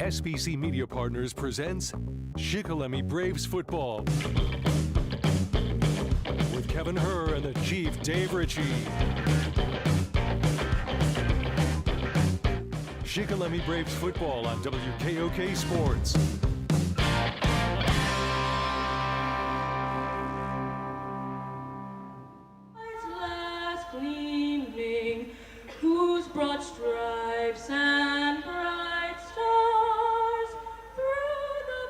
SBC Media Partners presents Shikellamy Braves Football with Kevin Herr and the Chief Dave Ritchie. Shikellamy Braves Football on WKOK Sports. Last gleaming, whose broad stripes and bright stars through the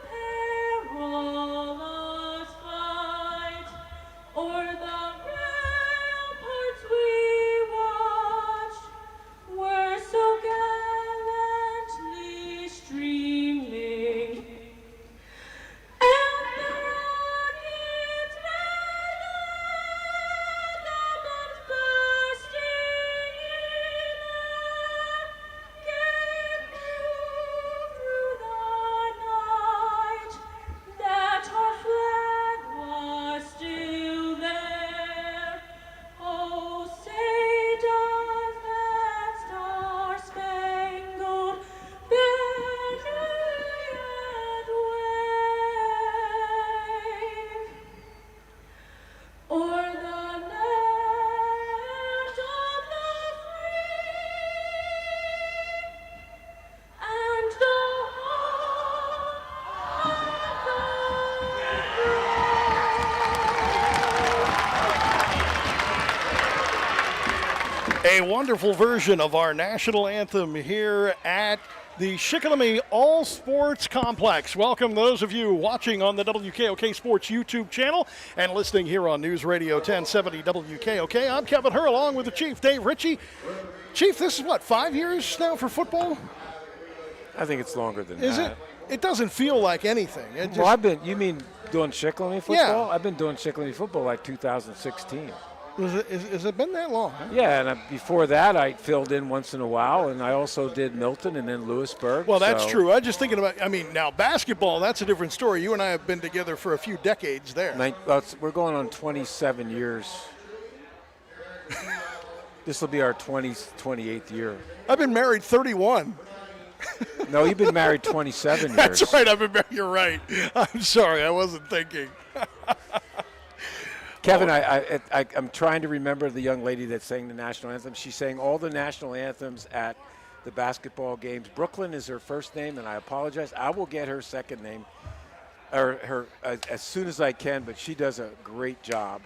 perilous fight o'er the ramparts we watched were so gallantly streaming, and the rockets bursting in air gave through the night that our flag was still there. Oh, say does that star-spangled banner yet wave o'er the land of the free and the home of the A wonderful version of our national anthem here at the Shikellamy All Sports Complex. Welcome those of you watching on the WKOK Sports YouTube channel and listening here on News Radio 1070 WKOK. I'm Kevin Herr along with the Chief, Dave Ritchie. Chief, this is what, 5 years now for football? I think it's longer than Is that. it? It doesn't feel like anything. It just, Well, you mean doing Shikellamy football? Yeah. I've been doing Shikellamy football like 2016. has it been that long? Huh? Yeah, and before that I filled in once in a while, and I also did Milton and then Lewisburg. Well, that's so- true. I was just thinking about, now basketball, that's a different story. You and I have been together for a few decades there. We're going on 27 years. This will be our 28th year. I've been married 31. No, you've been married 27 years. That's right. You're right. I'm sorry. I wasn't thinking. Kevin, I'm trying to remember the young lady that sang the national anthem. She sang all the national anthems at the basketball games. Brooklyn is her first name, and I apologize. I will get her second name, or her as soon as I can. But she does a great job.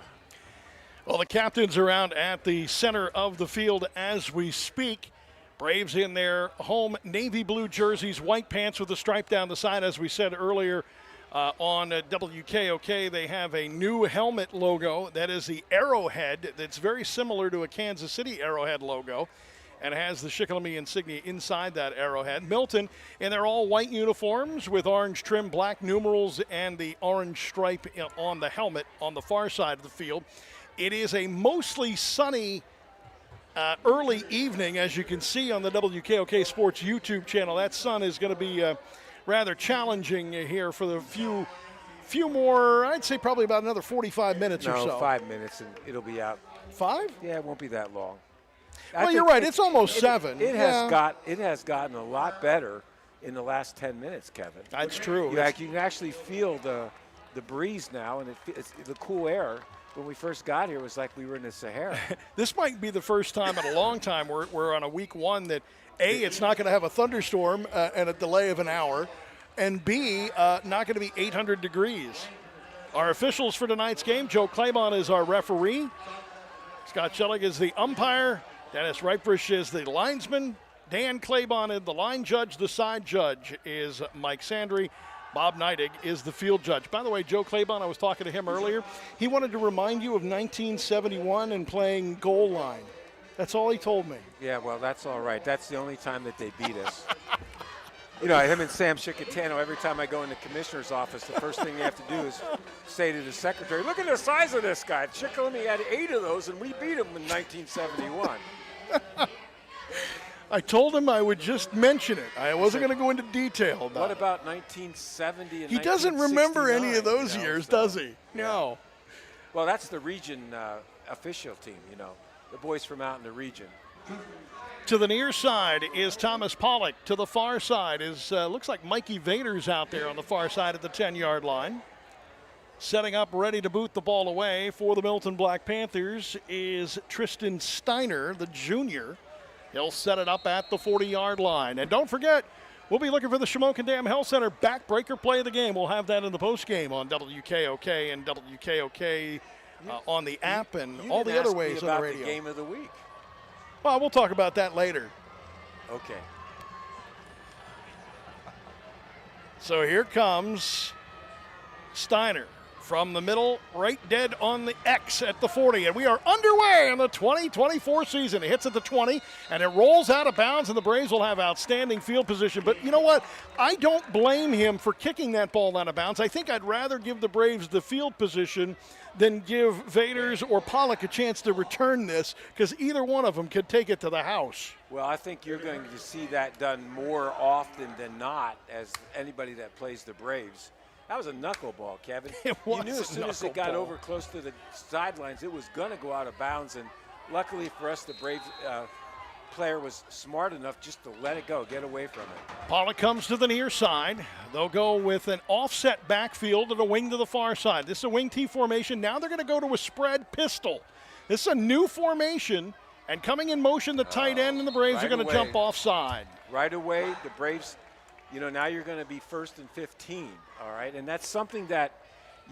Well, the captains are out at the center of the field as we speak. Braves in their home navy blue jerseys, white pants with a stripe down the side, as we said earlier. On WKOK, they have a new helmet logo. That is the arrowhead that's very similar to a Kansas City arrowhead logo and has the Shikellamy insignia inside that arrowhead. Milton in their all-white uniforms with orange trim, black numerals, and the orange stripe on the helmet on the far side of the field. It is a mostly sunny early evening, as you can see on the WKOK Sports YouTube channel. That sun is going to be rather challenging here for the few more, I'd say probably about another 45 minutes or so. No, 5 minutes, and it'll be out. 5? Yeah, it won't be that long. Well, you're right. It's almost 7. It has gotten a lot better in the last 10 minutes, Kevin. That's true. You can actually feel the breeze now, and it's the cool air. When we first got here, it was like we were in the Sahara. This might be the first time in a long time we're on a week one that, A, it's not going to have a thunderstorm and a delay of an hour, and B, not going to be 800 degrees. Our officials for tonight's game, Joe Claybon is our referee. Scott Schelling is the umpire. Dennis Reiprish is the linesman. Dan Claybon is the line judge. The side judge is Mike Sandry. Bob Neidig is the field judge. By the way, Joe Claybon, I was talking to him earlier. He wanted to remind you of 1971 and playing goal line. That's all he told me. Yeah, well, that's all right. That's the only time that they beat us. Him and Sam Chickatano, every time I go in the commissioner's office, the first thing you have to do is say to the secretary, look at the size of this guy. Shikellamy had 8 of those, and we beat him in 1971. I told him I would just mention it. I wasn't going to go into detail about What it. about 1970 and He doesn't remember any of those 1969, years, so- does he? No. Well, that's the region official team, the boys from out in the region. To the near side is Thomas Pollock. To the far side is, looks like Mikey Vader's out there on the far side of the 10-yard line. Setting up, ready to boot the ball away for the Milton Black Panthers is Tristan Steiner, the junior. He'll set it up at the 40-yard line. And don't forget, we'll be looking for the Shamokin Dam Health Center backbreaker play of the game. We'll have that in the postgame on WKOK and WKOK on the app and all the other ways on the radio. The game of the week. Well, we'll talk about that later. Okay. So here comes Steiner from the middle, right dead on the X at the 40. And we are underway in the 2024 season. It hits at the 20, and it rolls out of bounds, and the Braves will have outstanding field position. But you know what? I don't blame him for kicking that ball out of bounds. I think I'd rather give the Braves the field position than give Vaders or Pollock a chance to return this, because either one of them could take it to the house. Well, I think you're going to see that done more often than not as anybody that plays the Braves. That was a knuckleball, Kevin. It was you knew as soon as it got over close to the sidelines, it was going to go out of bounds. And luckily for us, the Braves player was smart enough just to let it go, get away from it. Pollock comes to the near side. They'll go with an offset backfield and a wing to the far side. This is a wing T formation. Now they're going to go to a spread pistol. This is a new formation, and coming in motion, the tight end and the Braves are going to jump offside. Right away, the Braves, you know, now you're going to be 1st and 15, all right? And that's something that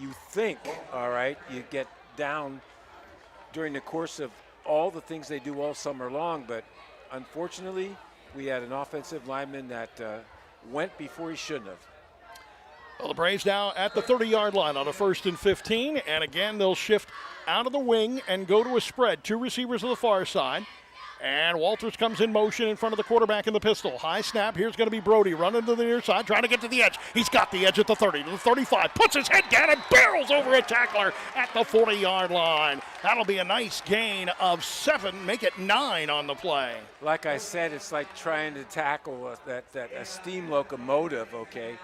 you think, all right, you get down during the course of all the things they do all summer long, but unfortunately, we had an offensive lineman that went before he shouldn't have. Well, the Braves now at the 30-yard line on a 1st and 15, and again, they'll shift out of the wing and go to a spread. Two receivers to the far side. And Walters comes in motion in front of the quarterback in the pistol. High snap. Here's going to be Brody running to the near side, trying to get to the edge. He's got the edge at the 30, to the 35. Puts his head down and barrels over a tackler at the 40-yard line. That'll be a nice gain of 7. Make it 9 on the play. Like I said, it's like trying to tackle a steam locomotive, okay?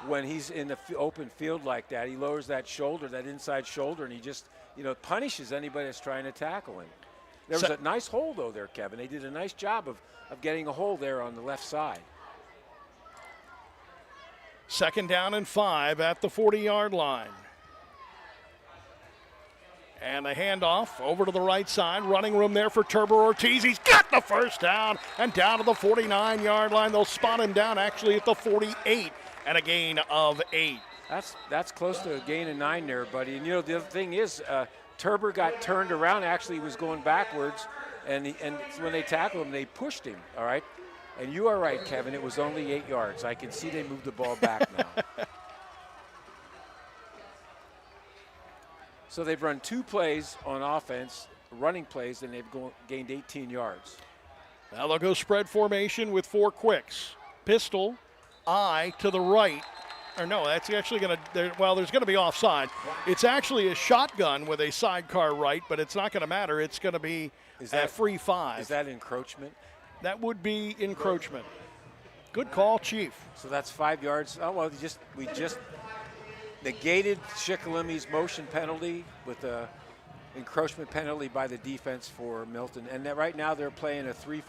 When he's in the open field like that, he lowers that shoulder, that inside shoulder, and he just, you know, punishes anybody that's trying to tackle him. There was a nice hole, though, there, Kevin. They did a nice job of getting a hole there on the left side. 2nd down and 5 at the 40-yard line. And a handoff over to the right side. Running room there for Turbo Ortiz. He's got the first down and down to the 49-yard line. They'll spot him down actually at the 48 and a gain of 8. That's close to a gain of 9 there, buddy. And, you know, the other thing is Turber got turned around. Actually, he was going backwards, and when they tackled him, they pushed him, all right? And you are right, Kevin. It was only 8 yards. I can see they moved the ball back now. So they've run 2 plays on offense, running plays, and they've gained 18 yards. Now they'll go spread formation with 4 quicks. Pistol, I to the right. Or no, that's actually going to, well, there's going to be offside. It's actually a shotgun with a sidecar right, but it's not going to matter. It's going to be a free 5. Is that encroachment? That would be encroachment. Good call, Chief. So that's 5 yards. Oh, well, we just negated Shikellamy's motion penalty with a encroachment penalty by the defense for Milton. And right now they're playing a 3-5.